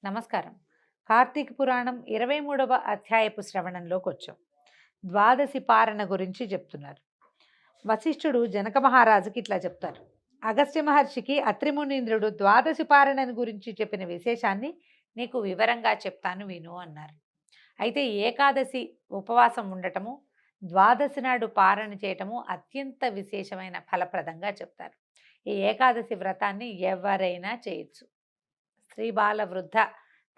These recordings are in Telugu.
నమస్కారం. కార్తీక పురాణం 23వ అధ్యాయపు శ్రవణంలోకి వచ్చాం. ద్వాదశి పారణ గురించి చెప్తున్నారు. వశిష్ఠుడు జనక మహారాజుకి ఇట్లా చెప్తారు. అగస్త్య మహర్షికి అత్రిమునీంద్రుడు ద్వాదశి పారణను గురించి చెప్పిన విశేషాన్ని నీకు వివరంగా చెప్తాను విను అన్నారు. అయితే ఏకాదశి ఉపవాసం ఉండటము, ద్వాదశి నాడు పారణ చేయటము అత్యంత విశేషమైన ఫలప్రదంగా చెప్తారు. ఈ ఏకాదశి వ్రతాన్ని ఎవరైనా చేయొచ్చు. స్త్రీ బాల వృద్ధ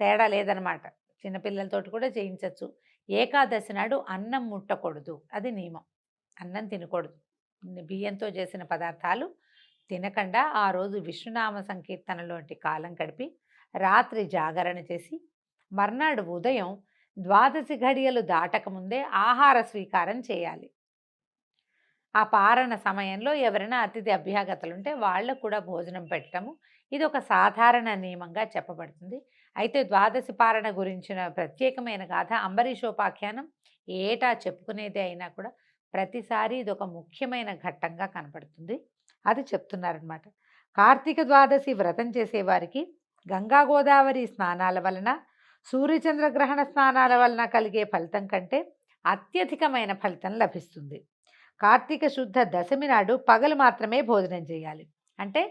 తేడా లేదనమాట. చిన్నపిల్లలతోటి కూడా చేయించవచ్చు. ఏకాదశి నాడు అన్నం ముట్టకూడదు, అది నియమం. అన్నం తినకూడదు. బియ్యంతో చేసిన పదార్థాలు తినకుండా ఆ రోజు విష్ణునామ సంకీర్తనలోంటి కాలం గడిపి రాత్రి జాగరణ చేసి మర్నాడు ఉదయం ద్వాదశి ఘడియలు దాటకముందే ఆహార స్వీకారం చేయాలి. ఆ పారణ సమయంలో ఎవరైనా అతిథి అభ్యాగతలుంటే వాళ్ళకు కూడా భోజనం పెట్టడము ఇది ఒక సాధారణ నియమంగా చెప్పబడుతుంది. అయితే ద్వాదశి పారణ గురించిన ప్రత్యేకమైన గాథ అంబరీషోపాఖ్యానం ఏటా చెప్పుకునేదే అయినా కూడా ప్రతిసారి ఇది ఒక ముఖ్యమైన ఘట్టంగా కనపడుతుంది. అది చెప్తున్నారనమాట. కార్తీక ద్వాదశి వ్రతం చేసేవారికి గంగా గోదావరి స్నానాల వలన, సూర్యచంద్రగ్రహణ స్నానాల వలన కలిగే ఫలితం కంటే అత్యధికమైన ఫలితం లభిస్తుంది. కార్తీక శుద్ధ దశమి నాడు పగలు మాత్రమే భోజనం చేయాలి. అంటే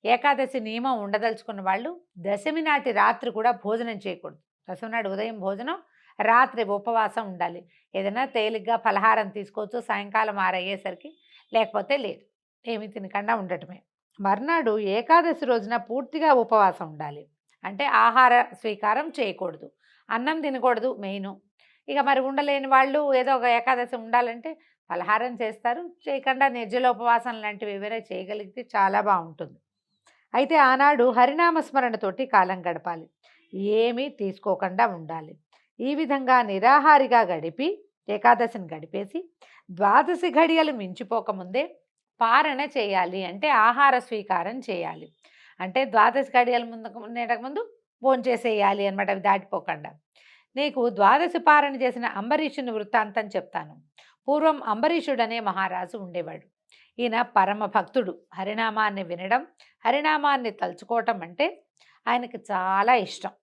ఏకాదశి నియమం ఉండదలుచుకున్న వాళ్ళు దశమి నాటి రాత్రి కూడా భోజనం చేయకూడదు. దశమి నాడు ఉదయం భోజనం, రాత్రి ఉపవాసం ఉండాలి. ఏదైనా తేలిగ్గా ఫలహారం తీసుకోవచ్చు సాయంకాలం 6 అయ్యేసరికి, లేకపోతే లేదు, ఏమి తినకుండా ఉండటమే. మర్నాడు ఏకాదశి రోజున పూర్తిగా ఉపవాసం ఉండాలి. అంటే ఆహార స్వీకారం చేయకూడదు, అన్నం తినకూడదు మెయిన్. ఇక మరి ఉండలేని వాళ్ళు ఏదో ఒక ఏకాదశి ఉండాలంటే ఫలహారం చేస్తారు, చేయకుండా నిర్జల ఉపవాసం లాంటివి ఏవైనా చేయగలిగితే చాలా బాగుంటుంది. అయితే ఆనాడు హరినామస్మరణతోటి కాలం గడపాలి, ఏమీ తీసుకోకుండా ఉండాలి. ఈ విధంగా నిరాహారిగా గడిపి ఏకాదశిని గడిపేసి ద్వాదశి ఘడియలు మించిపోకముందే పారణ చేయాలి. అంటే ఆహార స్వీకారం చేయాలి. అంటే ద్వాదశి ఘడియల ముందు భోంచేసేయాలి అనమాట, అవి దాటిపోకుండా. నీకు ద్వాదశి పారణ చేసిన అంబరీషుని వృత్తాంతం చెప్తాను. పూర్వం అంబరీషుడనే మహారాజు ఉండేవాడు. ఈయన పరమ భక్తుడు. హరినామాన్ని వినడం, హరినామాన్ని తలుచుకోవటం అంటే ఆయనకి చాలా ఇష్టం.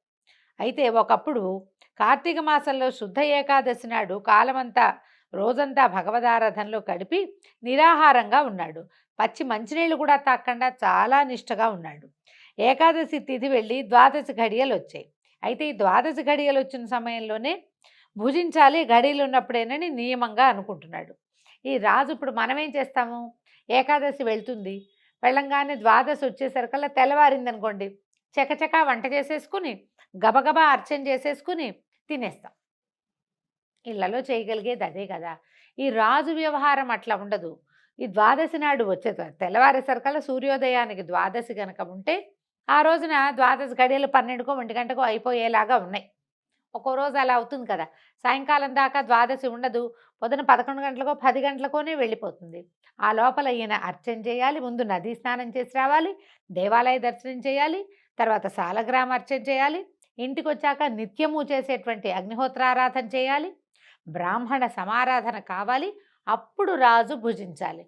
అయితే ఒకప్పుడు కార్తీక మాసంలో శుద్ధ ఏకాదశి నాడు కాలమంతా రోజంతా భగవదారాధనలో గడిపి నిరాహారంగా ఉన్నాడు. పచ్చి మంచినీళ్ళు కూడా తాకుండా చాలా నిష్టగా ఉన్నాడు. ఏకాదశి తిథి వెళ్ళి ద్వాదశి ఘడియలు వచ్చాయి. అయితే ఈ ద్వాదశి ఘడియలు వచ్చిన సమయంలోనే భుజించాలి, ఘడియలు ఉన్నప్పుడేనని నియమంగా అనుకుంటున్నాడు. ఈ రాజు ఇప్పుడు మనం ఏం చేస్తాము, ఏకాదశి వెళ్తుంది, వెళ్ళంగానే ద్వాదశి వచ్చేసరికల్లా తెల్లవారిందనుకోండి, చకచకా వంట చేసేసుకుని గబగబా అర్చన చేసేసుకుని తినేస్తాం. ఇళ్లలో చేయగలిగేది అదే కదా. ఈ రాజు వ్యవహారం అట్లా ఉండదు. ఈ ద్వాదశి నాడు వచ్చే తెల్లవారేసరికల్లా సూర్యోదయానికి ద్వాదశి గనక ఉంటే ఆ రోజున ద్వాదశి గడియలు 12కో 1 గంటకో అయిపోయేలాగా ఉన్నాయి. ఒక్కో రోజు అలా అవుతుంది కదా. సాయంకాలం దాకా ద్వాదశి ఉండదు, పొద్దున 11 గంటలకో 10 గంటలకోనే వెళ్ళిపోతుంది. ఆ లోపల ఈయన అర్చన చేయాలి, ముందు నదీ స్నానం చేసి రావాలి, దేవాలయ దర్శనం చేయాలి, తర్వాత సాలగ్రామ అర్చన చేయాలి, ఇంటికి వచ్చాక నిత్యము చేసేటువంటి అగ్నిహోత్రారాధన చేయాలి, బ్రాహ్మణ సమారాధన కావాలి, అప్పుడు రాజు భుజించాలి.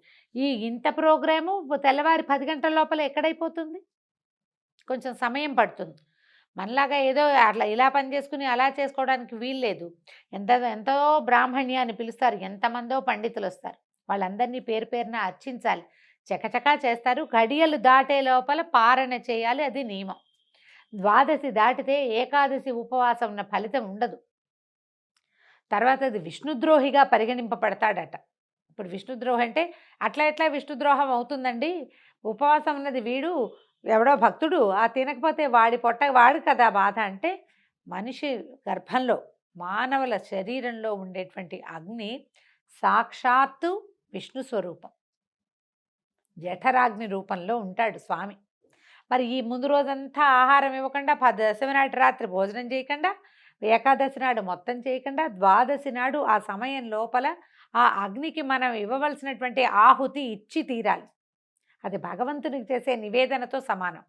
ఇంత ప్రోగ్రాము తెల్లవారి 10 గంటల లోపల ఎక్కడైపోతుంది? కొంచెం సమయం పడుతుంది. మనలాగా ఏదో అట్లా ఇలా పని చేసుకుని అలా చేసుకోవడానికి వీల్లేదు. ఎంతో బ్రాహ్మణ్యాన్ని పిలుస్తారు, ఎంతమందో పండితులు వస్తారు, వాళ్ళందరినీ పేరు పేరున అర్చించాలి, చకచకా చేస్తారు. ఘడియలు దాటే లోపల పారణ చేయాలి, అది నియమం. ద్వాదశి దాటితే ఏకాదశి ఉపవాసం ఉన్న ఫలితం ఉండదు. తర్వాత అది విష్ణుద్రోహిగా పరిగణింపబడతాడట. ఇప్పుడు విష్ణుద్రోహి అంటే అట్లా ఎట్లా విష్ణుద్రోహం అవుతుందండి? ఉపవాసం ఉన్నది వీడు ఎవడో భక్తుడు, ఆ తినకపోతే వాడి పొట్ట వాడు కదా బాధ. అంటే మనిషి గర్భంలో మానవుల శరీరంలో ఉండేటువంటి అగ్ని సాక్షాత్తు విష్ణు స్వరూపం, జఠరాగ్ని రూపంలో ఉంటాడు స్వామి. మరి ఈ ముందు రోజంతా ఆహారం ఇవ్వకుండా, దశమి నాటి రాత్రి భోజనం చేయకుండా, ఏకాదశి నాడు మొత్తం చేయకుండా, ద్వాదశి నాడు ఆ సమయం లోపల ఆ అగ్నికి మనం ఇవ్వవలసినటువంటి ఆహుతి ఇచ్చి తీరాలి. అది భగవంతునికి చేసే నివేదనతో సమానం.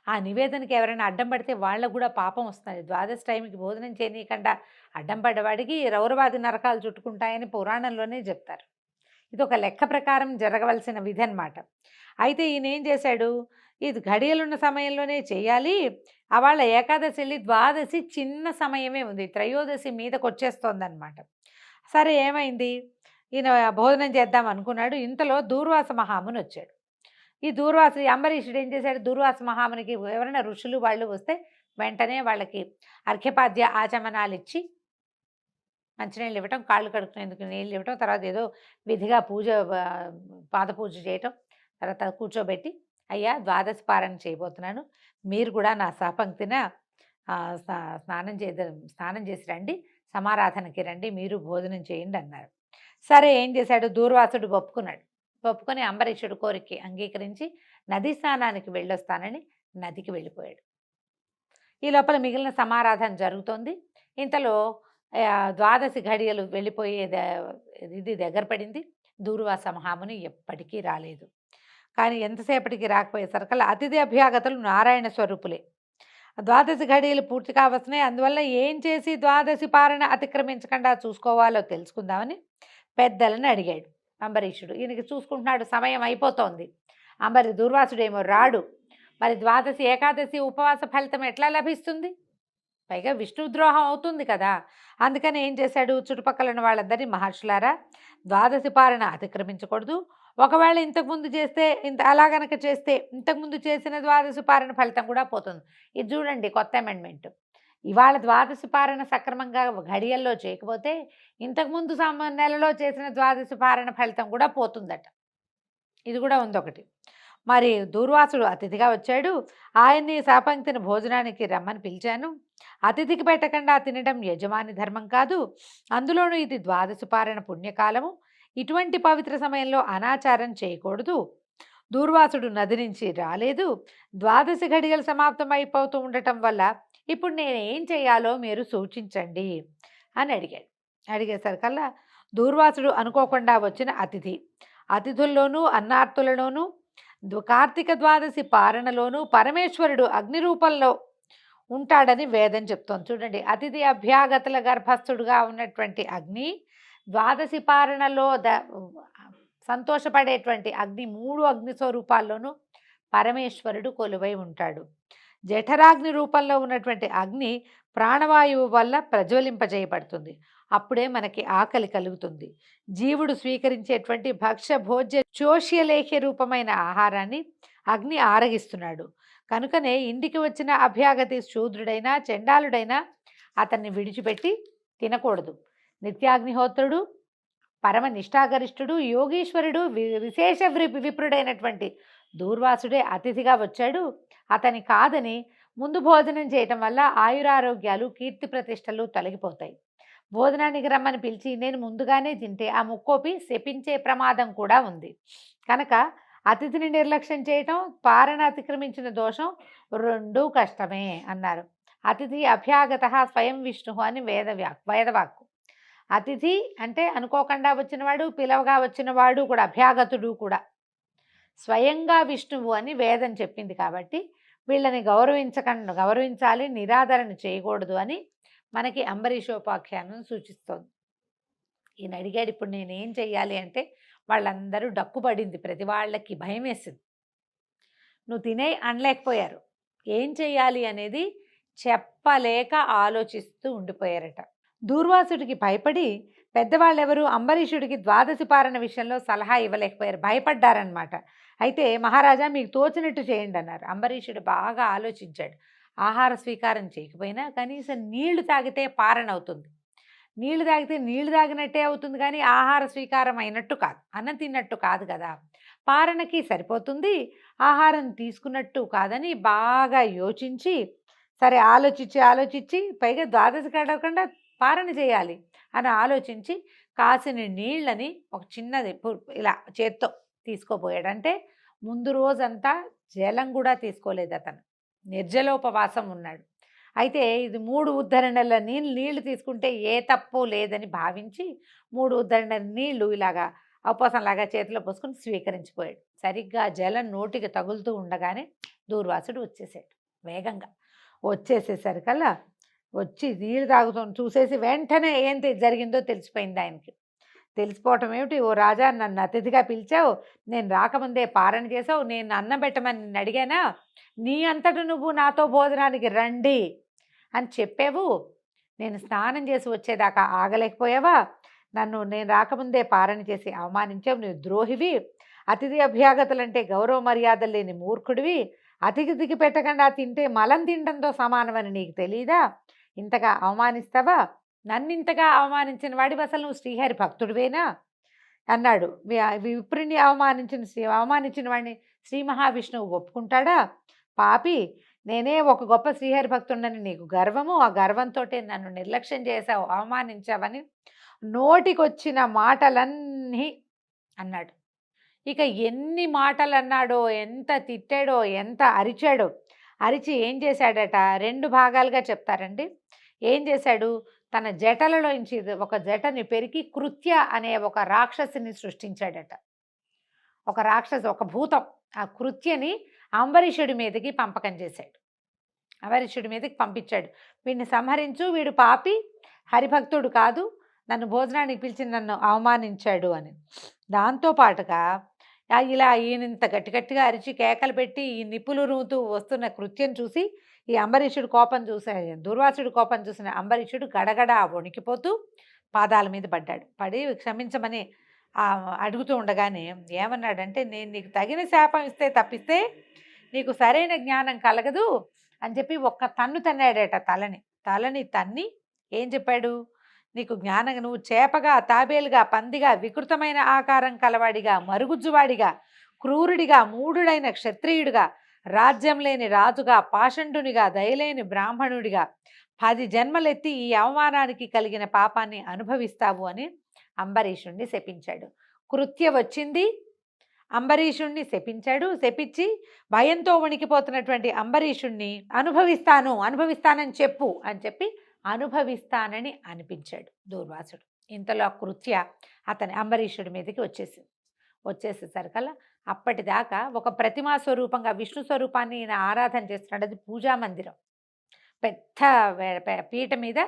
ఆ నివేదనకి ఎవరైనా అడ్డం పడితే వాళ్ళకు కూడా పాపం వస్తుంది. ద్వాదశి టైంకి భోజనం చేయనీయకుండా అడ్డం పడ్డవాడికి రౌరవాది నరకాలు చుట్టుకుంటాయని పురాణంలోనే చెప్తారు. ఇది ఒక లెక్క ప్రకారం జరగవలసిన విధి అన్నమాట. అయితే ఈయన ఏం చేశాడు, ఇది ఘడియలున్న సమయంలోనే చేయాలి. వాళ్ళ ఏకాదశి వెళ్ళి ద్వాదశి చిన్న సమయమే ఉంది, త్రయోదశి మీదకి వచ్చేస్తోందనమాట. సరే ఏమైంది, ఈయన భోజనం చేద్దాం అనుకున్నాడు. ఇంతలో దూర్వాస మహాముని వచ్చాడు. ఈ దూర్వాసు అంబరీషుడు ఏం చేశాడు, దూర్వాస మహామునికి ఎవరైనా ఋషులు వాళ్ళు వస్తే వెంటనే వాళ్ళకి అర్ఘ్యపాద్య ఆచమనాలు ఇచ్చి మంచినీళ్ళు ఇవ్వటం, కాళ్ళు కడుక్కునేందుకు నీళ్ళు ఇవ్వటం, తర్వాత ఏదో విధిగా పూజ పాద పూజ చేయటం, తర్వాత కూర్చోబెట్టి అయ్యా ద్వాదశి పారణ చేయబోతున్నాను, మీరు కూడా నా సహపంక్తిన స్నానం చేసి రండి, సమారాధనకి రండి, మీరు భోజనం చేయండి అన్నారు. సరే ఏం చేశాడు, దూర్వాసుడు ఒప్పుకొని అంబరీషుడు కోరిక అంగీకరించి నదీ స్నానానికి వెళ్ళొస్తానని నదికి వెళ్ళిపోయాడు. ఈ లోపల మిగిలిన సమారాధన జరుగుతోంది. ఇంతలో ద్వాదశి ఘడియలు వెళ్ళిపోయే ఇది దగ్గర పడింది. దూర్వాస మహాముని ఎప్పటికీ రాలేదు. కానీ ఎంతసేపటికి రాకపోయేసరికల్లా అతిథి అభ్యాగతలు నారాయణ స్వరూపులే. ద్వాదశి ఘడియలు పూర్తి కావస్తున్నాయి. అందువల్ల ఏం చేసి ద్వాదశి పారణ అతిక్రమించకుండా చూసుకోవాలో తెలుసుకుందామని పెద్దలను అడిగాడు అంబరీషుడు. ఈయనకి చూసుకుంటున్నాడు, సమయం అయిపోతోంది. దూర్వాసుడేమో రాడు. మరి ద్వాదశి ఏకాదశి ఉపవాస ఫలితం ఎట్లా లభిస్తుంది? పైగా విష్ణుద్రోహం అవుతుంది కదా. అందుకని ఏం చేశాడు, చుట్టుపక్కల వాళ్ళందరినీ, మహర్షులారా ద్వాదశి పారణ అతిక్రమించకూడదు, ఒకవేళ ఇంతకుముందు చేస్తే అలా గనక చేస్తే ఇంతకుముందు చేసిన ద్వాదశి పారణ ఫలితం కూడా పోతుంది. ఇది చూడండి కొత్త అమెండ్మెంట్. ఇవాళ ద్వాదశి పారణ సక్రమంగా ఘడియల్లో చేయకపోతే ఇంతకుముందు నెలలో చేసిన ద్వాదశి పారణ ఫలితం కూడా పోతుందట. ఇది కూడా ఉంది ఒకటి. మరి దూర్వాసుడు అతిథిగా వచ్చాడు. ఆయన్ని సహపంక్తిని భోజనానికి రమ్మని పిలిచాను. అతిథికి పెట్టకుండా తినడం యజమాని ధర్మం కాదు. అందులోనూ ఇది ద్వాదశి పారణ పుణ్యకాలము. ఇటువంటి పవిత్ర సమయంలో అనాచారం చేయకూడదు. దూర్వాసుడు నది నుంచి రాలేదు. ద్వాదశి ఘడియలు సమాప్తం అయిపోతూ ఉండటం వల్ల ఇప్పుడు నేనేం చేయాలో మీరు సూచించండి అని అడిగాడు. అడిగేసరికల్లా దూర్వాసుడు అనుకోకుండా వచ్చిన అతిథుల్లోనూ అన్నార్తులలోనూ కార్తీక ద్వాదశి పారణలోనూ పరమేశ్వరుడు అగ్ని రూపంలో ఉంటాడని వేదం చెప్తోంది. చూడండి, అతిథి అభ్యాగతుల గర్భస్థుడుగా ఉన్నటువంటి అగ్ని, ద్వాదశి పారణలో సంతోషపడేటువంటి అగ్ని, 3 అగ్ని స్వరూపాల్లోనూ పరమేశ్వరుడు కొలువై ఉంటాడు. జఠరాగ్ని రూపంలో ఉన్నటువంటి అగ్ని ప్రాణవాయువు వల్ల ప్రజ్వలింపజేయబడుతుంది. అప్పుడే మనకి ఆకలి కలుగుతుంది. జీవుడు స్వీకరించేటువంటి భక్ష్య భోజ్య చోష్యలేఖ్య రూపమైన ఆహారాన్ని అగ్ని ఆరగిస్తున్నాడు. కనుకనే ఇంటికి వచ్చిన అభ్యాగతి శూద్రుడైనా చండాలుడైనా అతన్ని విడిచిపెట్టి తినకూడదు. నిత్యాగ్నిహోత్రుడు, పరమ నిష్ఠాగరిష్ఠుడు, యోగీశ్వరుడు, విశేష విప్రుడైనటువంటి దూర్వాసుడే అతిథిగా వచ్చాడు. అతని కాదని ముందు భోజనం చేయటం వల్ల ఆయురారోగ్యాలు, కీర్తి ప్రతిష్టలు తొలగిపోతాయి. భోజనానికి రమ్మని పిలిచి నేను ముందుగానే తింటే ఆ ముక్కోపి శపించే ప్రమాదం కూడా ఉంది. కనుక అతిథిని నిర్లక్ష్యం చేయటం, పారణ అతిక్రమించిన దోషం రెండూ కష్టమే అన్నారు. అతిథి అభ్యాగత స్వయం విష్ణు అని వేదవాక్కు. అతిథి అంటే అనుకోకుండా వచ్చినవాడు, పిలవగా వచ్చినవాడు కూడా, అభ్యాగతుడు కూడా స్వయంగా విష్ణువు అని వేదం చెప్పింది. కాబట్టి వీళ్ళని గౌరవించాలి, నిరాదరణ చేయకూడదు అని మనకి అంబరీషోపాఖ్యానం సూచిస్తోంది. ఈయన అడిగాడు, ఇప్పుడు నేనేం చెయ్యాలి అంటే వాళ్ళందరూ డక్కుపడింది, ప్రతి వాళ్ళకి భయం వేసింది. నువ్వు తినే అనలేకపోయారు. ఏం చెయ్యాలి అనేది చెప్పలేక ఆలోచిస్తూ ఉండిపోయారట. దూర్వాసుడికి భయపడి పెద్దవాళ్ళెవరు అంబరీషుడికి ద్వాదశి పారణ విషయంలో సలహా ఇవ్వలేకపోయారు, భయపడ్డారనమాట. అయితే మహారాజా మీకు తోచినట్టు చేయండి అన్నారు. అంబరీషుడు బాగా ఆలోచించాడు. ఆహార స్వీకారం చేయకపోయినా కనీసం నీళ్లు తాగితే పారణ అవుతుంది. నీళ్లు తాగితే నీళ్లు తాగినట్టే అవుతుంది, కానీ ఆహార స్వీకారం అయినట్టు కాదు, అన్నం తిన్నట్టు కాదు కదా. పారణకి సరిపోతుంది, ఆహారం తీసుకున్నట్టు కాదని బాగా యోచించి, సరే ఆలోచించి పైగా ద్వాదశి గడవకుండా పారణ చేయాలి అని ఆలోచించి కాసిన నీళ్ళని ఒక చిన్నది ఇలా చేత్తో తీసుకోపోయాడు. అంటే ముందు రోజంతా జలం కూడా తీసుకోలేదు అతను, నిర్జలోపవాసం ఉన్నాడు. అయితే ఇది 3 ఉద్ధరణల నీళ్లు తీసుకుంటే ఏ తప్పు లేదని భావించి 3 ఉద్ధరణల నీళ్లు ఇలాగా ఉపవాసంలాగా చేతిలో పోసుకొని స్వీకరించిపోయాడు. సరిగ్గా జలం నోటికి తగులుతూ ఉండగానే దూర్వాసుడు వచ్చేసాడు. వేగంగా వచ్చేసేసరికల్లా వచ్చి నీళ్ళు తాగుతూ చూసేసి వెంటనే ఏం జరిగిందో తెలిసిపోయింది ఆయనకి. తెలిసిపోవటం ఏమిటి? ఓ రాజా, నన్ను అతిథిగా పిలిచావు, నేను రాకముందే పారణ చేసావు, నేను అన్నం పెట్టమని నిన్ను అడిగానా? నీ అంతట నువ్వు నాతో భోజనానికి రండి అని చెప్పావు, నేను స్నానం చేసి వచ్చేదాకా ఆగలేకపోయావా? నేను రాకముందే పారణ చేసి అవమానించావు, నువ్వు ద్రోహివి, అతిథి అభ్యాగతులంటే గౌరవ మర్యాదలు లేని మూర్ఖుడివి, అతిథికి పెట్టకుండా తింటే మలం తినడంతో సమానమని నీకు తెలీదా? ఇంతగా అవమానిస్తావా? నన్నింతగా అవమానించిన వాడివి, అసలు నువ్వు శ్రీహరి భక్తుడివేనా అన్నాడు. విప్రుని అవమానించిన వాడిని శ్రీ మహావిష్ణువు ఒప్పుకుంటాడా? పాపి, నేనే ఒక గొప్ప శ్రీహరి భక్తుడని నీకు గర్వము, ఆ గర్వంతో నన్ను నిర్లక్ష్యం చేశావు, అవమానించావని నోటికొచ్చిన మాటలన్నీ అన్నాడు. ఇక ఎన్ని మాటలు అన్నాడో, ఎంత తిట్టాడో, ఎంత అరిచాడో. అరిచి ఏం చేశాడట? 2 భాగాలుగా చెప్తారండి. ఏం చేశాడు? తన జటలలోంచి ఒక జటని పెరికి కృత్య అనే ఒక రాక్షసిని సృష్టించాడట. ఒక భూతం. ఆ కృత్యని అంబరీషుడి మీదకి పంపకం చేశాడు. అంబరీషుడి మీదకి పంపించాడు. వీడిని సంహరించు, వీడు పాపి, హరిభక్తుడు కాదు, నన్ను భోజనానికి పిలిచి నన్ను అవమానించాడు అని. దాంతోపాటుగా ఇలా ఈయనంత గట్టిగా అరిచి కేకలు పెట్టి ఈ నిప్పులు రూతూ వస్తున్న కృత్యం చూసి ఈ అంబరీషుడు కోపం దుర్వాసుడు కోపం చూసిన అంబరీషుడు గడగడ వణికిపోతూ పాదాల మీద పడ్డాడు. పడి క్షమించమని అడుగుతూ ఉండగానే ఏమన్నాడంటే, నేను నీకు తగిన శాపం తప్పిస్తే నీకు సరైన జ్ఞానం కలగదు అని చెప్పి ఒక్క తన్ను తన్నాడట. తలని తన్ని ఏం చెప్పాడు? నీకు జ్ఞానం, నువ్వు చేపగా, తాబేలుగా, పందిగా, వికృతమైన ఆకారం కలవాడిగా, మరుగుజ్జువాడిగా, క్రూరుడిగా, మూఢుడైన క్షత్రియుడిగా, రాజ్యం లేని రాజుగా, పాషండునిగా, దయలేని బ్రాహ్మణుడిగా 10 జన్మలెత్తి ఈ అవమానానికి కలిగిన పాపాన్ని అనుభవిస్తావు అని అంబరీషుణ్ణి శపించాడు. కృత్య వచ్చింది, అంబరీషుణ్ణి శపించి భయంతో వణికిపోతున్నటువంటి అంబరీషుణ్ణి అనుభవిస్తానని చెప్పు అని చెప్పి అనుభవిస్తానని అనిపించాడు దూర్వాసుడు. ఇంతలో కృత్య అతని అంబరీషుడి మీదకి వచ్చేసేసరికల్లా అప్పటిదాకా ఒక ప్రతిమా స్వరూపంగా విష్ణు స్వరూపాన్ని ఈయన ఆరాధన చేస్తున్నాడు. అది పూజా మందిరం. పెద్ద పీట మీద,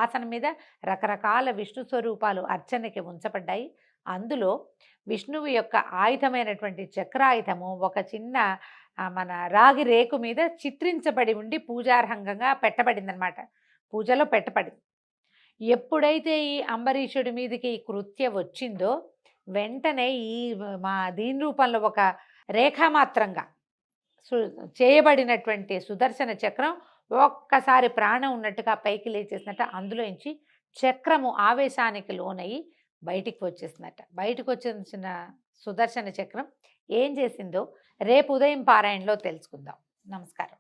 ఆసనం మీద రకరకాల విష్ణు స్వరూపాలు అర్చనకి ఉంచబడ్డాయి. అందులో విష్ణువు యొక్క ఆయుధమైనటువంటి చక్రాయుధము ఒక చిన్న మన రాగి రేకు మీద చిత్రించబడి ఉండి పూజార్హంగా పెట్టబడిందనమాట. పూజలో పెట్టబడింది. ఎప్పుడైతే ఈ అంబరీషుడి మీదకి ఈ కృత్య వచ్చిందో వెంటనే దీని రూపంలో ఒక రేఖామాత్రంగా చేయబడినటువంటి సుదర్శన చక్రం ఒక్కసారి ప్రాణం ఉన్నట్టుగా పైకి లేచేసినట్టు అందులోంచి చక్రము ఆవేశానికి లోనయ్యి బయటికి వచ్చేసినట్ట. బయటకు వచ్చిన సుదర్శన చక్రం ఏం చేసిందో రేపు ఉదయం పారాయణలో తెలుసుకుందాం. నమస్కారం.